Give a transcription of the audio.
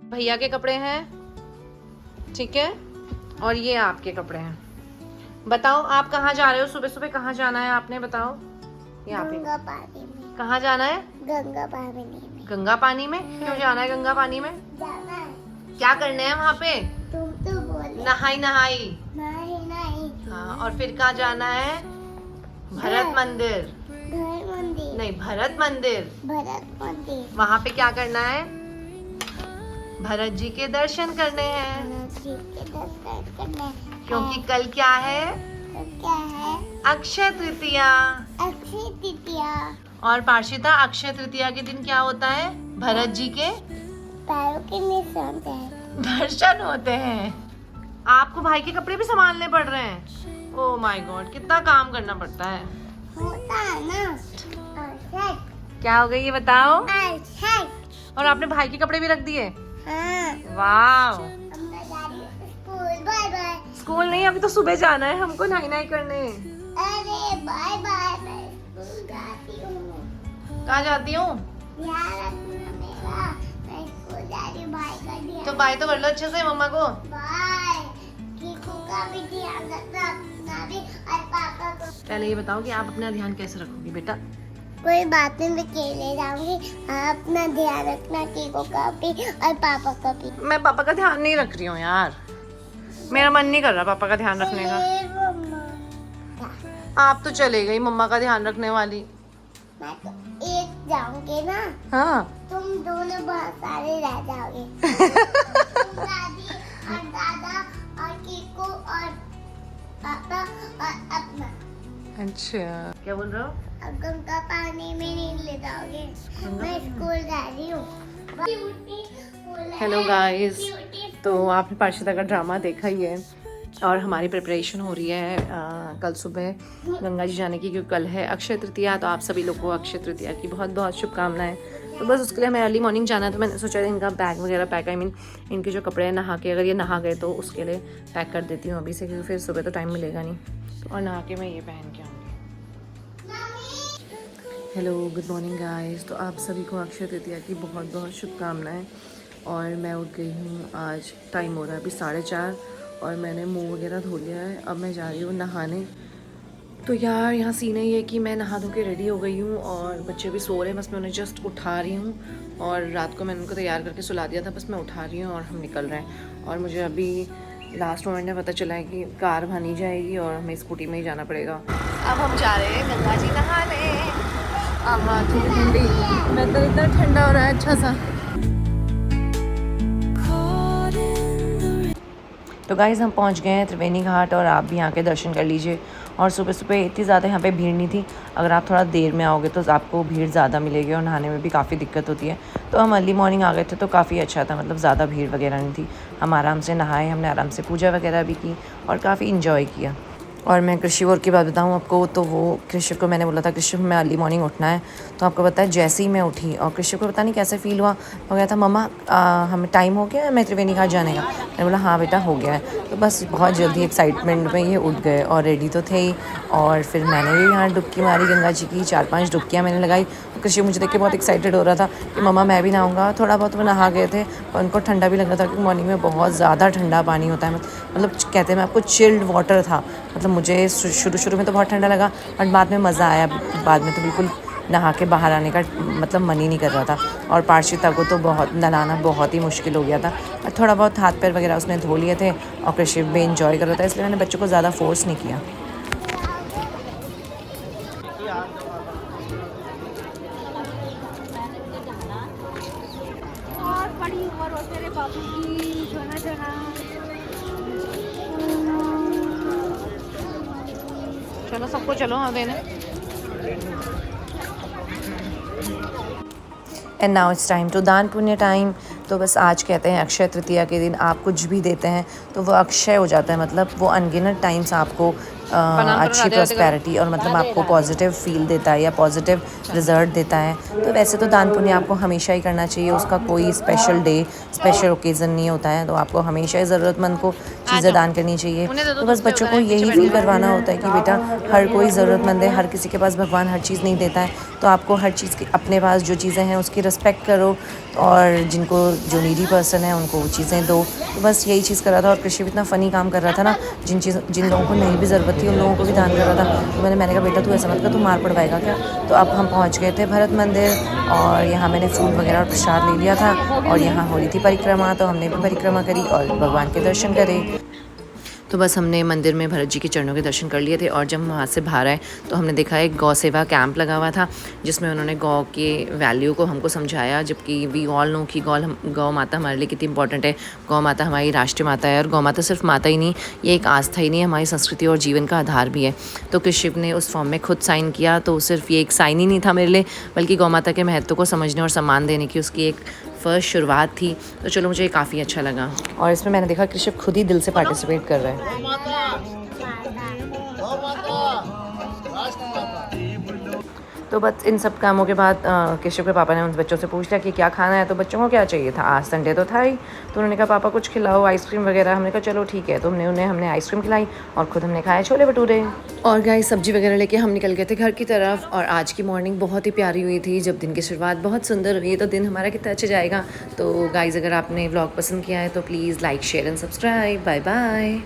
भैया के कपड़े हैं, ठीक है, और ये आपके कपड़े हैं। बताओ आप कहाँ जा रहे हो? सुबह सुबह कहाँ जाना है आपने, बताओ। यहाँ पे गंगा पानी में। कहाँ जाना है? गंगा पानी में। गंगा पानी में? क्यों जाना है गंगा पानी में? जाना है। क्या करने हैं वहाँ पे? तुम तो बोले। नहाई नहाई। नहीं नहीं। हाँ, और फिर कहाँ जाना है? भरत मंदिर। घर मंदिर। नहीं, भरत मंदिर। भरत मंदिर। वहाँ पे क्या करना है? भरत जी के दर्शन करने हैं, भरत जी के दर्शन करने हैं। क्योंकि कल क्या है? तो क्या है? अक्षय तृतीया। अक्षय तृतीया। और पार्शिता, अक्षय तृतीया के दिन क्या होता है? भरत जी के पैरों के निशान है। दर्शन होते हैं। आपको भाई के कपड़े भी संभालने पड़ रहे हैं? ओह माय गॉड, कितना काम करना पड़ता है। होता है ना। अक्षय। क्या हो गई ये बताओ। अक्षय। और आपने भाई के कपड़े भी रख दिए? हाँ। वाह। हम तो जा रही हूँ स्कूल। Bye bye. स्कूल नहीं, अभी तो सुबह जाना है हमको नहाई नहाई करने। अरे बाय बाय, मैं स्कूल जाती हूँ। कहाँ जाती हूँ? ध्यान रखना मेरा, मैं स्कूल जा रही हूँ। भाई का ध्यान। तो बाय तो कर लो अच्छे से मम्मा को। बाय। कीकू का भी ध्यान रखना, अपना भी और पापा को। पहले ये बताओ कि आप अपना ध्यान कैसे रखोगी बेटा? कोई बात नहीं, मैं खेलने जाऊंगी। आप अपना ध्यान रखना, कीकू का भी और पापा का भी। मैं पापा का ध्यान नहीं रख रही हूँ यार, मेरा मन नहीं कर रहा पापा का ध्यान रखने का। ए मम्मा। आप तो चले गई मम्मा का ध्यान रखने वाली। मैं तो एक जाऊंगी ना, हाँ। तुम दोनों बहुत सारे रह जाओगे। तुम दादी और दादा और कीकू और पापा और अपना। अच्छा, क्या बोल रहे हो? अब गंगा पानी में नहीं ले जाओगे। मैं स्कूल जा रही हूँ। हेलो गाइस, तो आपने पार्शिता का ड्रामा देखा ही है और हमारी प्रिपरेशन हो रही है कल सुबह गंगा जी जाने की, क्योंकि कल है अक्षय तृतीया। तो आप सभी लोगों को अक्षय तृतीया की बहुत बहुत शुभकामनाएं। तो बस उसके लिए हमें अर्ली मॉर्निंग जाना है, तो मैंने सोचा इनका बैग वगैरह पैक, इनके जो कपड़े हैं नहा के, अगर ये नहा गए तो उसके लिए पैक कर देती हूँ अभी से, क्योंकि फिर सुबह तो टाइम मिलेगा नहीं। और नहा के मैं ये पहन के आऊँगी। Hello, good morning guys. तो आप सभी को अक्षय तृतीया की बहुत बहुत शुभकामनाएं। और मैं उठ गई हूँ, आज टाइम हो रहा है अभी 4:30 और मैंने मुंह वगैरह धो लिया है। अब मैं जा रही हूँ नहाने। तो यार यहाँ सीन ये है कि मैं नहा धो के रेडी हो गई हूँ और बच्चे भी सो रहे हैं, बस मैं उन्हें जस्ट उठा रही हूँ। और रात को मैंने उनको तैयार करके सुला दिया था, बस मैं उठा रही हूँ और हम निकल रहे हैं। और मुझे अभी लास्ट मोमेंट में पता चला है कि कार भानी जाएगी और हमें स्कूटी में ही जाना पड़ेगा। अब हम जा रहे हैं गंगा जी नहाने। थोड़ी ठंडी, मैं तो इतना ठंडा हो रहा है अच्छा सा। तो गाइज़ हम पहुंच गए हैं त्रिवेणी घाट और आप भी यहाँ के दर्शन कर लीजिए। और सुबह सुबह इतनी ज़्यादा यहाँ पे भीड़ नहीं थी। अगर आप थोड़ा देर में आओगे तो आपको भीड़ ज़्यादा मिलेगी और नहाने में भी काफ़ी दिक्कत होती है। तो हम अर्ली मॉर्निंग आ गए थे तो काफ़ी अच्छा था, मतलब ज़्यादा भीड़ वगैरह नहीं थी। हम आराम से नहाए, हमने आराम से पूजा वगैरह भी की और काफ़ी इंजॉय किया। और मैं कृषिवर की बात बताऊँ आपको, तो वो कृषि को मैंने बोला था कृषि में अर्ली मॉर्निंग उठना है, तो आपको पता है जैसे ही मैं उठी और कृषि को पता नहीं कैसे फील हुआ, हो गया था मम्मा हमें टाइम हो गया है मैं त्रिवेणी घाट जाने का। मैंने बोला हाँ बेटा हो गया है। तो बस बहुत जल्दी एक्साइटमेंट में ये उठ गए और रेडी तो थे ही। और फिर मैंने भी यहाँ डुबकी मारी गंगा जी की, 4-5 डुबकियाँ मैंने लगाई। तो कृषि मुझे देख के बहुत एक्साइटेड हो रहा था कि मम्मा मैं भी नहाऊंगा। थोड़ा बहुत वो नहा गए थे और उनको ठंडा भी लग रहा था, क्योंकि मॉर्निंग में बहुत ज़्यादा ठंडा पानी होता है। मतलब कहते हैं मैं आपको चिल्ड वाटर था। मतलब मुझे शुरू में तो बहुत ठंडा लगा, बट बाद में मज़ा आया। बाद में तो बिल्कुल नहा के बाहर आने का मतलब मन ही नहीं कर रहा था। और पार्शिता को तो बहुत नहलाना बहुत ही मुश्किल हो गया था। और थोड़ा बहुत हाथ पैर वगैरह उसने धो लिए थे और कृषि भी इंजॉय कर रहा था, इसलिए मैंने बच्चों को ज़्यादा फोर्स नहीं किया। और बड़ी उम्र हो तेरे बाबू की, जोना जोना। चलो सबको चलो हाँ देने। And now it's time to दान पुण्य टाइम। तो बस आज कहते हैं अक्षय तृतीया के दिन आप कुछ भी देते हैं तो वो अक्षय हो जाता है, मतलब वो अनगिनत टाइम्स आपको अच्छी प्रॉस्पेरिटी और मतलब आपको पॉजिटिव फील देता है या पॉजिटिव रिजल्ट देता है। तो वैसे तो दान पुण्य आपको हमेशा ही करना चाहिए, उसका कोई स्पेशल डे स्पेशल ओकेज़न नहीं होता है। तो आपको हमेशा ही ज़रूरतमंद को चीज़ें दान करनी चाहिए। तो बस बच्चों को यही फील करवाना होता है कि बेटा हर कोई ज़रूरतमंद है, हर किसी के पास भगवान हर चीज़ नहीं देता है। तो आपको हर चीज़ की अपने पास जो चीज़ें हैं उसकी रिस्पेक्ट करो और जिनको जो नीडी पर्सन है उनको वो चीज़ें दो। तो बस यही चीज़ कर रहा था। और कृषि भी इतना फ़नी काम कर रहा था ना, जिन लोगों को नहीं भी ज़रूरत थी उन लोगों को भी दान कर रहा था। तो मैंने कहा बेटा तू ऐसा मत कर, तू मार पड़वाएगा क्या। तो अब हम पहुंच गए थे भरत मंदिर और यहाँ मैंने फूल वगैरह और प्रसाद ले लिया था और यहाँ हो रही थी परिक्रमा, तो हमने भी परिक्रमा करी और भगवान के दर्शन करे। तो बस हमने मंदिर में भरत जी के चरणों के दर्शन कर लिए थे और जब हम वहाँ से बाहर आए तो हमने देखा एक गौ सेवा कैंप लगा हुआ था जिसमें उन्होंने गौ के वैल्यू को हमको समझाया। जबकि वी ऑल नो कि गौ माता हमारे लिए कितनी इंपॉर्टेंट है। गौ माता हमारी राष्ट्रीय माता है और गौ माता सिर्फ माता ही नहीं, ये एक आस्था ही नहीं, हमारी संस्कृति और जीवन का आधार भी है। तो कृषिव ने उस फॉर्म में खुद साइन किया, तो सिर्फ ये एक साइन ही नहीं था मेरे लिए, बल्कि गौ माता के महत्व को समझने और सम्मान देने की उसकी एक फर्स्ट शुरुआत थी। तो चलो मुझे काफ़ी अच्छा लगा और इसमें मैंने देखा कृषिव खुद ही दिल से पार्टिसिपेट कर रहा है। तो बस इन सब कामों के बाद केशव के पापा ने उन बच्चों से पूछ लिया कि क्या खाना है। तो बच्चों को क्या चाहिए था, आज संडे तो था ही, तो उन्होंने कहा पापा कुछ खिलाओ, आइसक्रीम वगैरह। हमने कहा चलो ठीक है। तो हमने आइसक्रीम खिलाई और खुद हमने खाए छोले भटूरे और गाइस सब्जी वगैरह लेके हम निकल गए थे घर की तरफ। और आज की मॉर्निंग बहुत ही प्यारी हुई थी, जब दिन की शुरुआत बहुत सुंदर हुई, तो दिन हमारा कितना अच्छा जाएगा। तो गाइस अगर आपने व्लॉग पसंद किया है तो please like share and subscribe. Bye bye.